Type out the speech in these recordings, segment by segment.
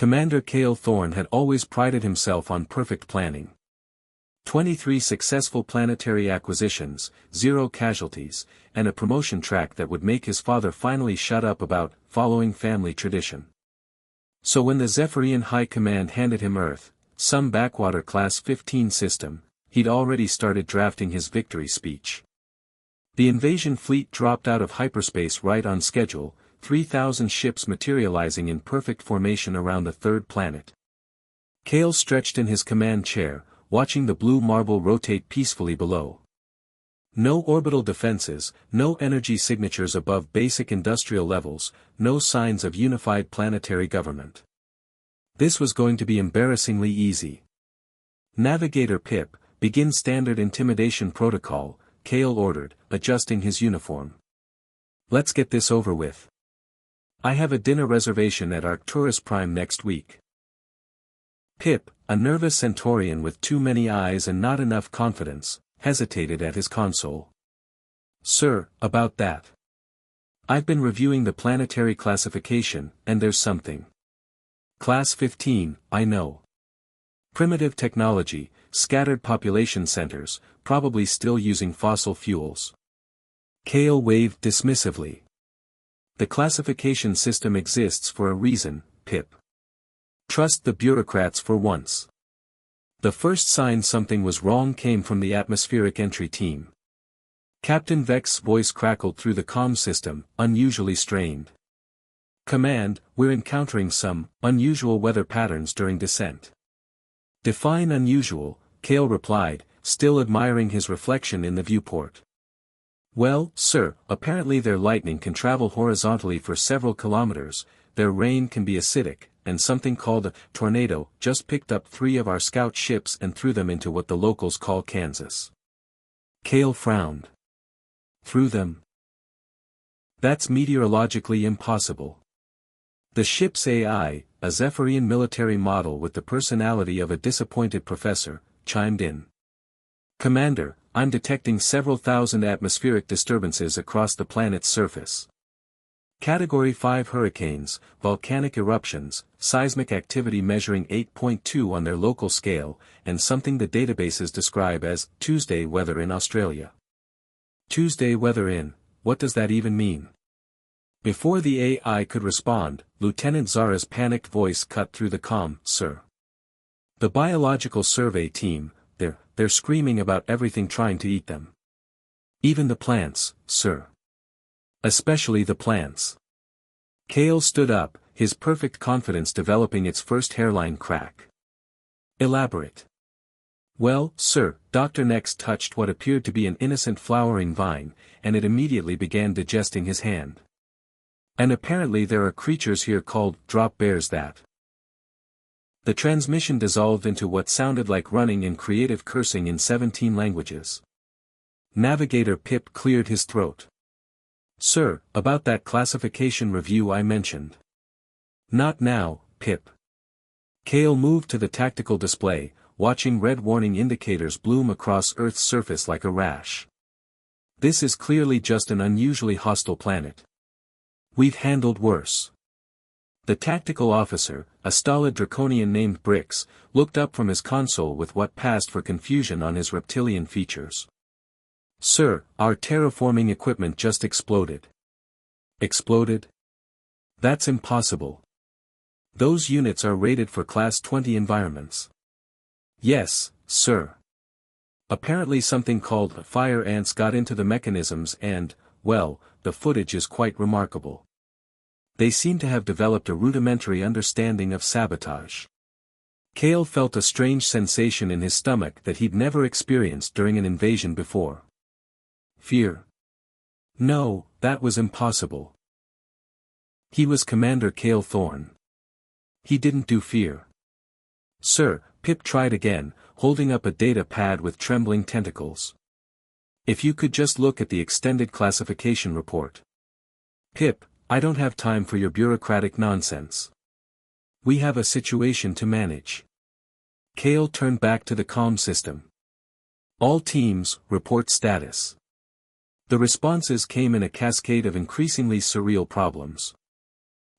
Commander Kael Thorne had always prided himself on perfect planning. 23 successful planetary acquisitions, 0 casualties, and a promotion track that would make his father finally shut up about following family tradition. So when the Zephyrian High Command handed him Earth, some backwater Class 15 system, he'd already started drafting his victory speech. The invasion fleet dropped out of hyperspace right on schedule, 3,000 ships materializing in perfect formation around the third planet. Kael stretched in his command chair, watching the blue marble rotate peacefully below. No orbital defenses, no energy signatures above basic industrial levels, no signs of unified planetary government. This was going to be embarrassingly easy. Navigator Pip, begin standard intimidation protocol, Kael ordered, adjusting his uniform. Let's get this over with. I have a dinner reservation at Arcturus Prime next week. Pip, a nervous Centaurian with too many eyes and not enough confidence, hesitated at his console. Sir, about that. I've been reviewing the planetary classification, and there's something. Class 15, I know. Primitive technology, scattered population centers, probably still using fossil fuels. Kael waved dismissively. The classification system exists for a reason, Pip. Trust the bureaucrats for once. The first sign something was wrong came from the atmospheric entry team. Captain Vex's voice crackled through the comm system, unusually strained. Command, we're encountering some unusual weather patterns during descent. Define unusual, Kael replied, still admiring his reflection in the viewport. Well, sir, apparently their lightning can travel horizontally for several kilometers, their rain can be acidic, and something called a tornado just picked up 3 of our scout ships and threw them into what the locals call Kansas. Kael frowned. Threw them? That's meteorologically impossible. The ship's AI, a Zephyrian military model with the personality of a disappointed professor, chimed in. Commander, I'm detecting several thousand atmospheric disturbances across the planet's surface. Category 5 hurricanes, volcanic eruptions, seismic activity measuring 8.2 on their local scale, and something the databases describe as Tuesday weather in Australia. Tuesday weather in, what does that even mean? Before the AI could respond, Lieutenant Zara's panicked voice cut through the comm, Sir. The biological survey team, they're screaming about everything trying to eat them. Even the plants, sir. Especially the plants. Kael stood up, his perfect confidence developing its first hairline crack. Elaborate. Well, sir, Dr. Next touched what appeared to be an innocent flowering vine, and it immediately began digesting his hand. And apparently there are creatures here called drop bears that. The transmission dissolved into what sounded like running and creative cursing in 17 languages. Navigator Pip cleared his throat. Sir, about that classification review I mentioned. Not now, Pip. Kael moved to the tactical display, watching red warning indicators bloom across Earth's surface like a rash. This is clearly just an unusually hostile planet. We've handled worse. The tactical officer, a stolid draconian named Brix, looked up from his console with what passed for confusion on his reptilian features. Sir, our terraforming equipment just exploded. Exploded? That's impossible. Those units are rated for Class 20 environments. Yes, sir. Apparently something called fire ants got into the mechanisms and, well, the footage is quite remarkable. They seem to have developed a rudimentary understanding of sabotage. Kael felt a strange sensation in his stomach that he'd never experienced during an invasion before. Fear. No, that was impossible. He was Commander Kael Thorne. He didn't do fear. Sir, Pip tried again, holding up a data pad with trembling tentacles. If you could just look at the extended classification report. Pip, I don't have time for your bureaucratic nonsense. We have a situation to manage. Kael turned back to the comm system. All teams, report status. The responses came in a cascade of increasingly surreal problems.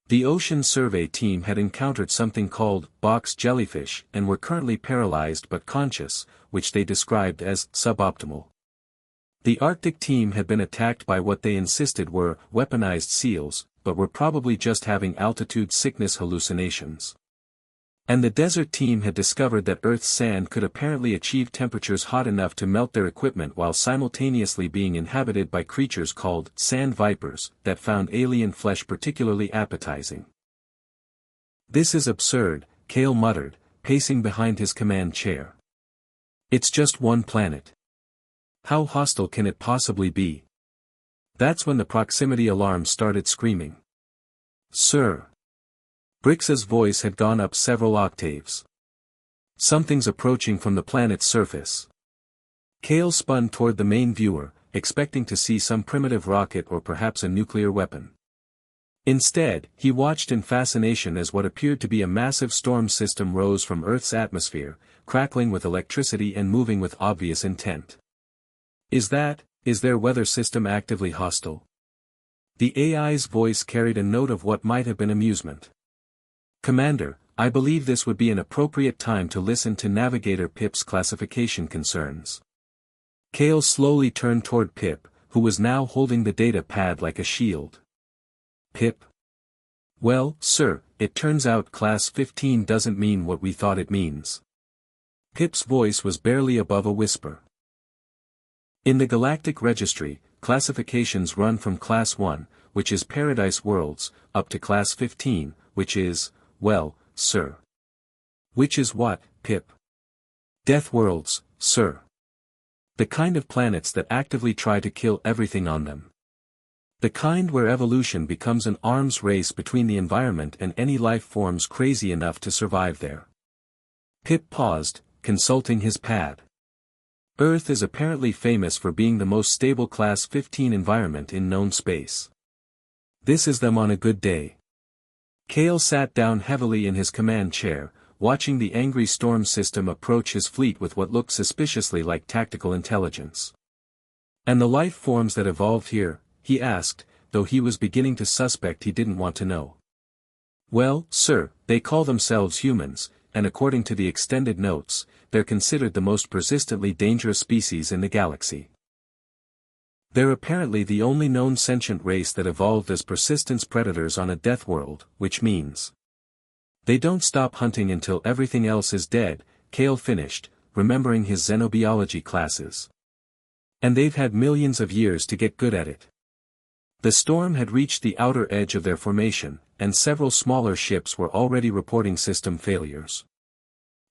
The ocean survey team had encountered something called box jellyfish and were currently paralyzed but conscious, which they described as suboptimal. The Arctic team had been attacked by what they insisted were weaponized seals, but were probably just having altitude sickness hallucinations. And the desert team had discovered that Earth's sand could apparently achieve temperatures hot enough to melt their equipment while simultaneously being inhabited by creatures called sand vipers that found alien flesh particularly appetizing. "This is absurd," Kael muttered, pacing behind his command chair. "It's just one planet. How hostile can it possibly be?" That's when the proximity alarm started screaming. "Sir." Brix's voice had gone up several octaves. "Something's approaching from the planet's surface." Kael spun toward the main viewer, expecting to see some primitive rocket or perhaps a nuclear weapon. Instead, he watched in fascination as what appeared to be a massive storm system rose from Earth's atmosphere, crackling with electricity and moving with obvious intent. Is their weather system actively hostile?" The AI's voice carried a note of what might have been amusement. "Commander, I believe this would be an appropriate time to listen to Navigator Pip's classification concerns." Kael slowly turned toward Pip, who was now holding the data pad like a shield. "Pip?" "Well, sir, it turns out Class 15 doesn't mean what we thought it means." Pip's voice was barely above a whisper. "In the Galactic Registry, classifications run from Class 1, which is Paradise Worlds, up to Class 15, which is, well, sir." "Which is what, Pip?" "Deathworlds, sir. The kind of planets that actively try to kill everything on them. The kind where evolution becomes an arms race between the environment and any life forms crazy enough to survive there." Pip paused, consulting his pad. "Earth is apparently famous for being the most stable Class 15 environment in known space. This is them on a good day." Kael sat down heavily in his command chair, watching the angry storm system approach his fleet with what looked suspiciously like tactical intelligence. "And the life forms that evolved here?" he asked, though he was beginning to suspect he didn't want to know. "Well, sir, they call themselves humans, and according to the extended notes, they're considered the most persistently dangerous species in the galaxy. They're apparently the only known sentient race that evolved as persistence predators on a death world, which means they don't stop hunting until everything else is dead," Kael finished, remembering his xenobiology classes. "And they've had millions of years to get good at it." The storm had reached the outer edge of their formation, and several smaller ships were already reporting system failures.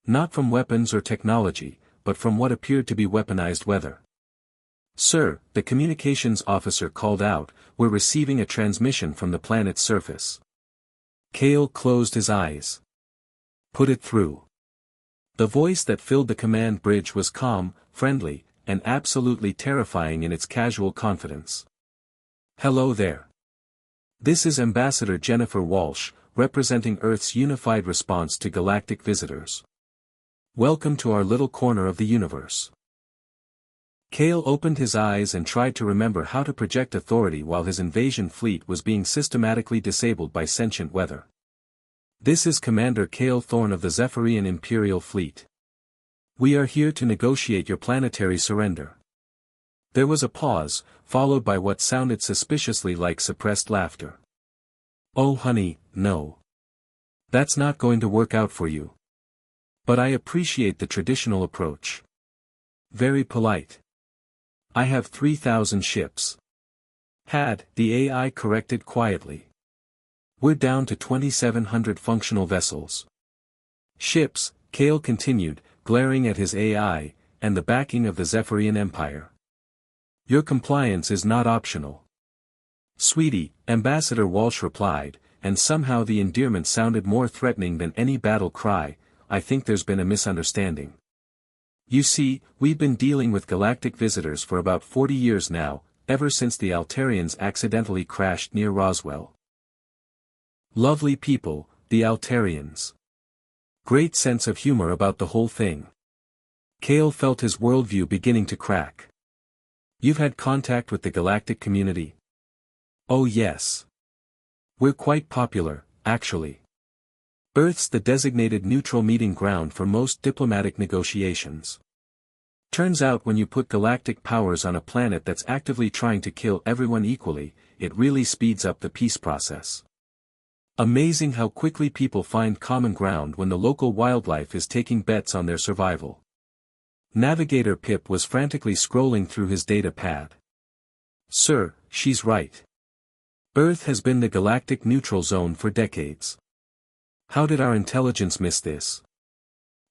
Not from weapons or technology, but from what appeared to be weaponized weather. "Sir," the communications officer called out, "we're receiving a transmission from the planet's surface." Kael closed his eyes. "Put it through." The voice that filled the command bridge was calm, friendly, and absolutely terrifying in its casual confidence. "Hello there. This is Ambassador Jennifer Walsh, representing Earth's unified response to galactic visitors. Welcome to our little corner of the universe." Kael opened his eyes and tried to remember how to project authority while his invasion fleet was being systematically disabled by sentient weather. "This is Commander Kael Thorne of the Zephyrian Imperial Fleet. We are here to negotiate your planetary surrender." There was a pause, followed by what sounded suspiciously like suppressed laughter. "Oh honey, no. That's not going to work out for you. But I appreciate the traditional approach. Very polite. I have 3,000 ships." "Had," the AI corrected quietly. "We're down to 2,700 functional vessels." "Ships," Kael continued, glaring at his AI, "and the backing of the Zephyrian Empire. Your compliance is not optional." "Sweetie," Ambassador Walsh replied, and somehow the endearment sounded more threatening than any battle cry, "I think there's been a misunderstanding. You see, we've been dealing with galactic visitors for about 40 years now, ever since the Altarians accidentally crashed near Roswell. Lovely people, the Altarians. Great sense of humor about the whole thing." Kael felt his worldview beginning to crack. "You've had contact with the galactic community?" "Oh yes. We're quite popular, actually. Earth's the designated neutral meeting ground for most diplomatic negotiations. Turns out when you put galactic powers on a planet that's actively trying to kill everyone equally, it really speeds up the peace process. Amazing how quickly people find common ground when the local wildlife is taking bets on their survival. Navigator Pip was frantically scrolling through his data pad. Sir, she's right. Earth has been the galactic neutral zone for decades. How did our intelligence miss this?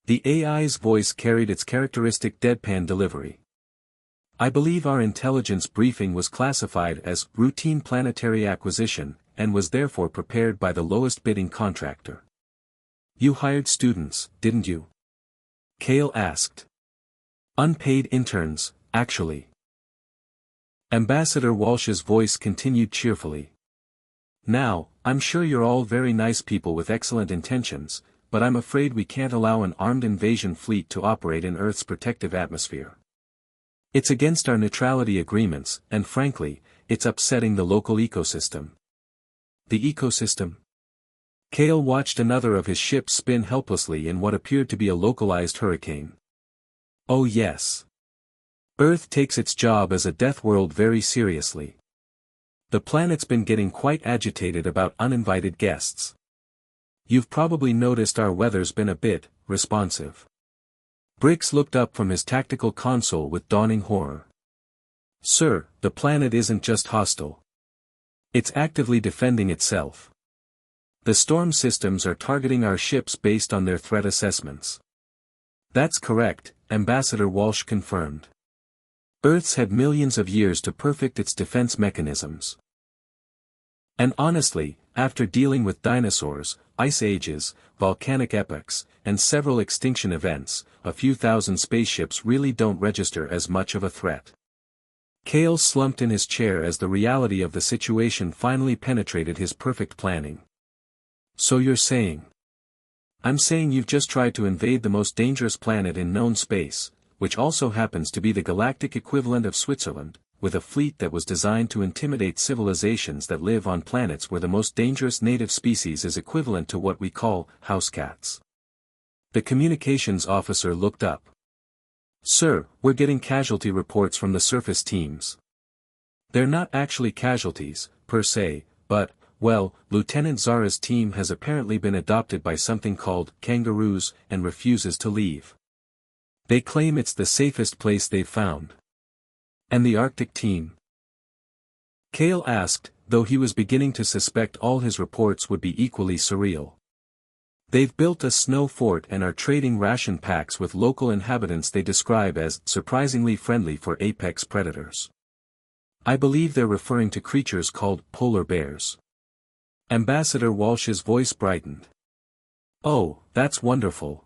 The AI's voice carried its characteristic deadpan delivery. I believe our intelligence briefing was classified as routine planetary acquisition, and was therefore prepared by the lowest bidding contractor. You hired students, didn't you? Kael asked. Unpaid interns, actually. Ambassador Walsh's voice continued cheerfully. Now, I'm sure you're all very nice people with excellent intentions, but I'm afraid we can't allow an armed invasion fleet to operate in Earth's protective atmosphere. It's against our neutrality agreements, and frankly, it's upsetting the local ecosystem. The ecosystem? Kael watched another of his ships spin helplessly in what appeared to be a localized hurricane. Oh yes. Earth takes its job as a Deathworld very seriously. The planet's been getting quite agitated about uninvited guests. You've probably noticed our weather's been a bit responsive. Brix looked up from his tactical console with dawning horror. Sir, the planet isn't just hostile. It's actively defending itself. The storm systems are targeting our ships based on their threat assessments. That's correct, Ambassador Walsh confirmed. Earth's had millions of years to perfect its defense mechanisms. And honestly, after dealing with dinosaurs, ice ages, volcanic epochs, and several extinction events, a few thousand spaceships really don't register as much of a threat. Kael slumped in his chair as the reality of the situation finally penetrated his perfect planning. So you're saying? I'm saying you've just tried to invade the most dangerous planet in known space, which also happens to be the galactic equivalent of Switzerland, with a fleet that was designed to intimidate civilizations that live on planets where the most dangerous native species is equivalent to what we call house cats. The communications officer looked up. Sir, we're getting casualty reports from the surface teams. They're not actually casualties, per se, but, well, Lieutenant Zara's team has apparently been adopted by something called kangaroos and refuses to leave. They claim it's the safest place they've found. And the Arctic team? Kael asked, though he was beginning to suspect all his reports would be equally surreal. They've built a snow fort and are trading ration packs with local inhabitants they describe as surprisingly friendly for apex predators. I believe they're referring to creatures called polar bears. Ambassador Walsh's voice brightened. Oh, that's wonderful.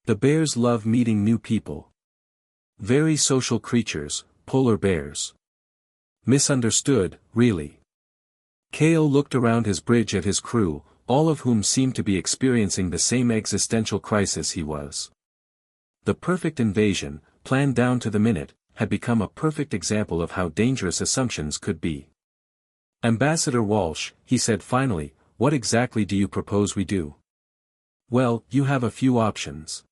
The bears love meeting new people. Very social creatures, polar bears. Misunderstood, really. Kael looked around his bridge at his crew, all of whom seemed to be experiencing the same existential crisis he was. The perfect invasion, planned down to the minute, had become a perfect example of how dangerous assumptions could be. Ambassador Walsh, he said finally, what exactly do you propose we do? Well, you have a few options.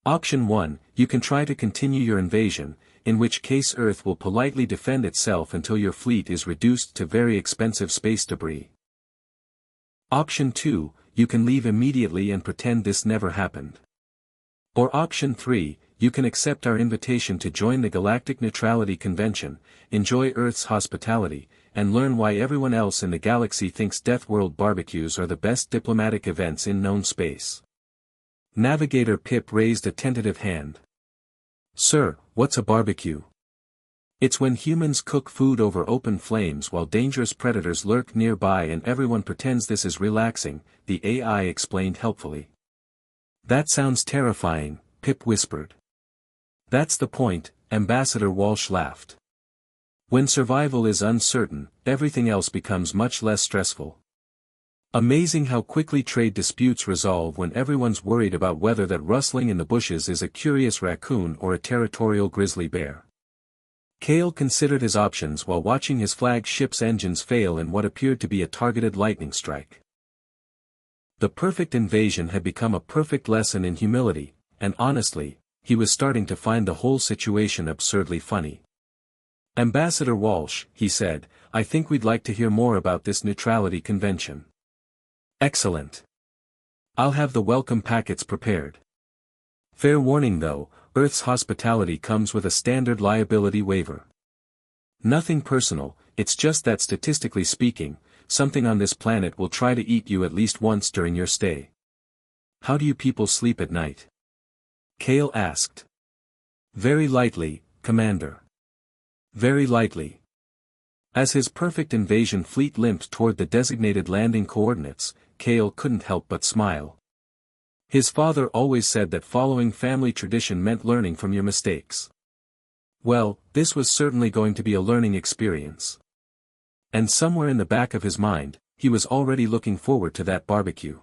Option 1, you can try to continue your invasion, in which case Earth will politely defend itself until your fleet is reduced to very expensive space debris. Option 2, you can leave immediately and pretend this never happened. Or Option 3, you can accept our invitation to join the Galactic Neutrality Convention, enjoy Earth's hospitality, and learn why everyone else in the galaxy thinks Deathworld barbecues are the best diplomatic events in known space. Navigator Pip raised a tentative hand. Sir, what's a barbecue? It's when humans cook food over open flames while dangerous predators lurk nearby and everyone pretends this is relaxing, the AI explained helpfully. That sounds terrifying, Pip whispered. That's the point, Ambassador Walsh laughed. When survival is uncertain, everything else becomes much less stressful. Amazing how quickly trade disputes resolve when everyone's worried about whether that rustling in the bushes is a curious raccoon or a territorial grizzly bear. Kael considered his options while watching his flagship's engines fail in what appeared to be a targeted lightning strike. The perfect invasion had become a perfect lesson in humility, and honestly, he was starting to find the whole situation absurdly funny. "Ambassador Walsh," he said, "I think we'd like to hear more about this neutrality convention." "Excellent. I'll have the welcome packets prepared. Fair warning though, Earth's hospitality comes with a standard liability waiver. Nothing personal, it's just that statistically speaking, something on this planet will try to eat you at least once during your stay." "How do you people sleep at night?" Kael asked. "Very lightly, Commander. Very lightly." As his perfect invasion fleet limped toward the designated landing coordinates, Kael couldn't help but smile. His father always said that following family tradition meant learning from your mistakes. Well, this was certainly going to be a learning experience. And somewhere in the back of his mind, he was already looking forward to that barbecue.